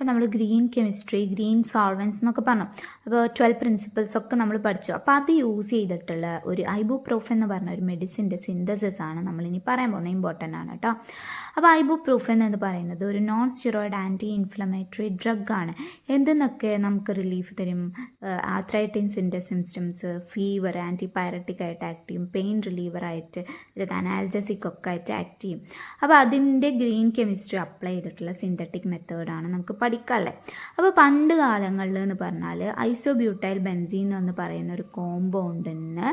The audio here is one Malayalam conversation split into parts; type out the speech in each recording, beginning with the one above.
അപ്പോൾ നമ്മൾ ഗ്രീൻ കെമിസ്ട്രി, ഗ്രീൻ സോൾവൻസ് എന്നൊക്കെ പറഞ്ഞു. അപ്പോൾ 12 പ്രിൻസിപ്പിൾസ് ഒക്കെ നമ്മൾ പഠിച്ചു. അപ്പോൾ അത് യൂസ് ചെയ്തിട്ടുള്ള ഒരു ഐബുപ്രൂഫൻ എന്ന് പറഞ്ഞ ഒരു മെഡിസിൻ്റെ സിന്തസിസ് ആണ് നമ്മളിനി പറയാൻ പോകുന്നത്. ഇമ്പോർട്ടൻ്റ് ആണ് കേട്ടോ. അപ്പോൾ ഐബുപ്രൂഫൻ എന്ന് പറയുന്നത് ഒരു non steroid anti inflammatory drug ആണ്. എന്തെന്നൊക്കെ നമുക്ക് റിലീഫ് തരും? ആർത്രൈറ്റിസിൻ്റെ സിംറ്റംസ്, ഫീവർ, ആൻറ്റിപൈററ്റിക് ആയിട്ട് ആക്ട് ചെയ്യും, പെയിൻ റിലീവറായിട്ട്, അനാൽജസിക് ഒക്കെ ആയിട്ട് ആക്ട് ചെയ്യും. അപ്പോൾ അതിൻ്റെ ഗ്രീൻ കെമിസ്ട്രി അപ്ലൈ ചെയ്തിട്ടുള്ള സിന്തറ്റിക് മെത്തേഡാണ് നമുക്ക് പഠിക്കാനുള്ളത്. അപ്പോൾ പണ്ട് കാലങ്ങളിൽ എന്ന് പറഞ്ഞാൽ ഐസോബ്യൂട്ടൈൽ ബെൻസീൻ എന്ന് പറയുന്ന ഒരു കോമ്പൗണ്ടിന്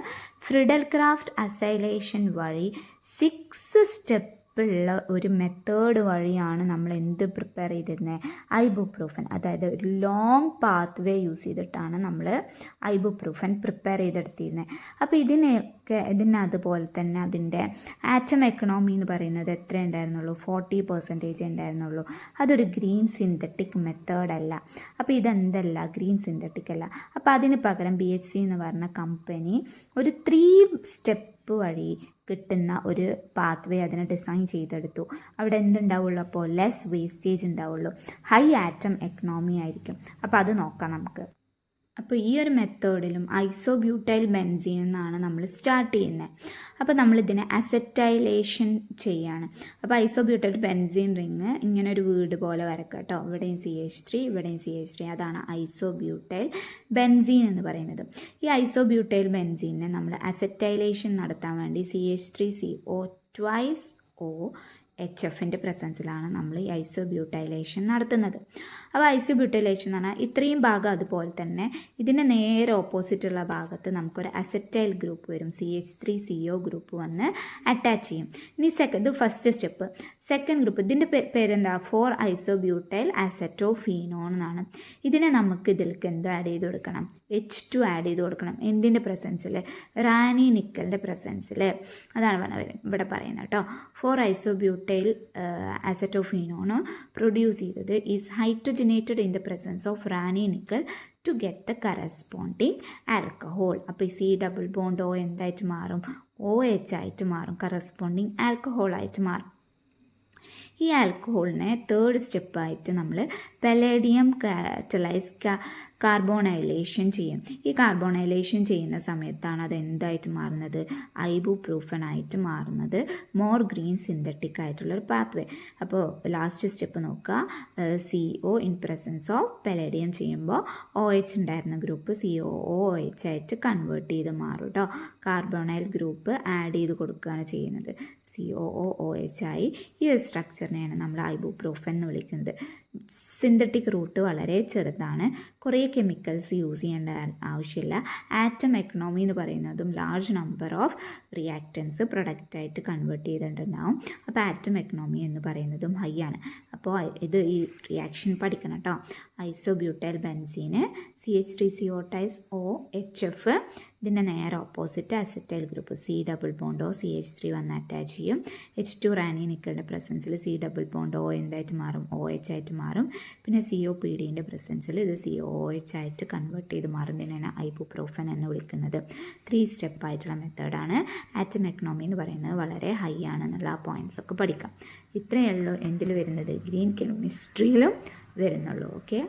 ഫ്രിഡൽ ക്രാഫ്റ്റ് അസൈലേഷൻ വഴി 6 സ്റ്റെപ്പ് ഉള്ള ഒരു മെത്തേഡ് വഴിയാണ് നമ്മൾ എന്ത് പ്രിപ്പയർ ചെയ്തിരുന്നത്? ഐബുപ്രൂഫൻ. അതായത് ഒരു ലോങ് പാത്ത് വേ യൂസ് ചെയ്തിട്ടാണ് നമ്മൾ ഐബുപ്രൂഫൻ പ്രിപ്പയർ ചെയ്തെടുത്തിരുന്നത്. അപ്പോൾ ഇതിനതുപോലെ തന്നെ അതിൻ്റെ ആറ്റം എക്കണോമി എന്ന് പറയുന്നത് എത്ര ഉണ്ടായിരുന്നുള്ളൂ? 40% ഉണ്ടായിരുന്നുള്ളൂ. അതൊരു ഗ്രീൻ സിന്തറ്റിക് മെത്തേഡല്ല. അപ്പോൾ ഇതെന്തല്ല? ഗ്രീൻ സിന്തറ്റിക് അല്ല. അപ്പോൾ അതിന് പകരം BHC എന്ന് പറഞ്ഞ കമ്പനി ഒരു 3 സ്റ്റെപ്പ് വഴി കിട്ടുന്ന ഒരു പാത്ത് വേ അതിനെ ഡിസൈൻ ചെയ്തെടുത്തു. അവിടെ എന്തുണ്ടാവുള്ളൂ? അപ്പോൾ ലെസ് വേസ്റ്റേജ് ഉണ്ടാവുള്ളൂ, ഹൈ ആറ്റം എക്കണോമി ആയിരിക്കും. അപ്പോൾ അത് നോക്കാം നമുക്ക്. അപ്പോൾ ഈ ഒരു മെത്തേഡിലും ഐസോബ്യൂട്ടൈൽ ബെൻസീൻ എന്നാണ് നമ്മൾ സ്റ്റാർട്ട് ചെയ്യുന്നത്. അപ്പോൾ നമ്മളിതിനെ അസറ്റൈലേഷൻ ചെയ്യാണ്. അപ്പോൾ ഐസോബ്യൂട്ടൈൽ ബെൻസീൻ റിങ് ഇങ്ങനെ ഒരു വീട് പോലെ വരക്കുക കേട്ടോ. ഇവിടെയും CH3, ഇവിടെയും CH3. അതാണ് ഐസോബ്യൂട്ടൈൽ ബെൻസീൻ എന്ന് പറയുന്നത്. ഈ ഐസോബ്യൂട്ടൈൽ ബെൻസീനെ നമ്മൾ അസറ്റൈലേഷൻ നടത്താൻ വേണ്ടി CH3CO twice O HFൻ്റെ പ്രസൻസിലാണ് നമ്മൾ ഈ ഐസോബ്യൂട്ടൈലേഷൻ നടത്തുന്നത്. അപ്പോൾ ഐസോബ്യൂട്ടൈലേഷൻ എന്ന് പറഞ്ഞാൽ ഇത്രയും ഭാഗം അതുപോലെ തന്നെ ഇതിൻ്റെ നേരെ ഓപ്പോസിറ്റുള്ള ഭാഗത്ത് നമുക്കൊരു അസറ്റൈൽ ഗ്രൂപ്പ് വരും, CH3CO ഗ്രൂപ്പ് വന്ന് അറ്റാച്ച് ചെയ്യും. ഇനി ഫസ്റ്റ് സ്റ്റെപ്പ്. സെക്കൻഡ് ഗ്രൂപ്പ്, ഇതിൻ്റെ പേരെന്താ? 4 ഐസോബ്യൂട്ടൈൽ അസറ്റോഫീനോൺ എന്നാണ്. ഇതിനെ നമുക്ക് ഇതിലേക്ക് എന്തോ ആഡ് ചെയ്ത് കൊടുക്കണം? H2 ആഡ് ചെയ്ത് കൊടുക്കണം. എന്തിൻ്റെ പ്രസൻസിൽ? റാനി നിക്കലിൻ്റെ പ്രസൻസിൽ. അതാണ് ഇവിടെ പറയുന്നത് കേട്ടോ. 4 ഐസോബ്യൂട്ടൈൽ അസറ്റോഫീനോൺ പ്രൊഡ്യൂസ് ചെയ്തത് is hydrogenated in the presence of Raney nickel to get the corresponding alcohol. അപ്പോൾ ഈ C+O എന്തായിട്ട് മാറും? OH ആയിട്ട് മാറും, കറസ്പോണ്ടിങ് ആൽക്കഹോൾ ആയിട്ട് മാറും. ഈ ആൽക്കഹോളിനെ 3rd സ്റ്റെപ്പായിട്ട് നമ്മൾ പലേഡിയം കാറ്റലൈസ് കാർബോണൈലേഷൻ ചെയ്യും. ഈ കാർബോണൈലേഷൻ ചെയ്യുന്ന സമയത്താണ് അത് എന്തായിട്ട് മാറുന്നത്? ഐബുപ്രൂഫൻ ആയിട്ട് മാറുന്നത്. മോർ ഗ്രീൻ സിന്തറ്റിക് ആയിട്ടുള്ളൊരു പാത്വേ. അപ്പോൾ ലാസ്റ്റ് സ്റ്റെപ്പ് നോക്കുക. CO in presence of palladium ചെയ്യുമ്പോൾ OH ഉണ്ടായിരുന്ന ഗ്രൂപ്പ് COOH ആയിട്ട് കൺവേർട്ട് ചെയ്ത് മാറും കേട്ടോ. കാർബോണൈൽ ഗ്രൂപ്പ് ആഡ് ചെയ്ത് കൊടുക്കുകയാണ് ചെയ്യുന്നത്. COOH ആയി. ഈ ഒരു സ്ട്രക്ചറിനെയാണ് നമ്മൾ ഐബുപ്രൂഫൻ എന്ന് വിളിക്കുന്നത്. സിന്തറ്റിക് റൂട്ട് വളരെ ചെറുതാണ്, കുറേ കെമിക്കൽസ് യൂസ് ചെയ്യേണ്ട ആവശ്യമില്ല. ആറ്റം എക്കണോമി എന്ന് പറയുന്നതും ലാർജ് നമ്പർ ഓഫ് റിയാക്റ്റൻസ് പ്രൊഡക്റ്റായിട്ട് കൺവേർട്ട് ചെയ്തിട്ടുണ്ടാവും. അപ്പോൾ ആറ്റം എക്കണോമി എന്ന് പറയുന്നതും ഹൈ ആണ്. അപ്പോൾ ഈ റിയാക്ഷൻ പഠിക്കണം കേട്ടോ. ഐസോബ്യൂട്ടൈൽ ബെൻസീന് CH3CO HF, ഇതിൻ്റെ നേരെ opposite acetyl group C+O CH3 വന്ന് അറ്റാച്ച് ചെയ്യും. H2 റാനി നിക്കലിൻ്റെ പ്രസൻസിൽ C+O എന്തായിട്ട് മാറും? OH ആയിട്ട് മാറും. പിന്നെ COPDൻ്റെ പ്രസൻസിൽ ഇത് COOH ആയിട്ട് കൺവേർട്ട് ചെയ്ത് മാറും. ഇതിനാണ് ഐബുപ്രൂഫൻ എന്ന് വിളിക്കുന്നത്. 3 സ്റ്റെപ്പ് ആയിട്ടുള്ള മെത്തേഡാണ്. ആറ്റം എക്കണോമി എന്ന് പറയുന്നത് വളരെ ഹൈ ആണെന്നുള്ള ആ പോയിൻറ്റ്സ് ഒക്കെ പഠിക്കാം. ഇത്രയേ ഉള്ളൂ എന്തിൽ വരുന്നത്? ഗ്രീൻ കെമിസ്ട്രിയിലും വരുന്നുള്ളൂ. ഓക്കെ.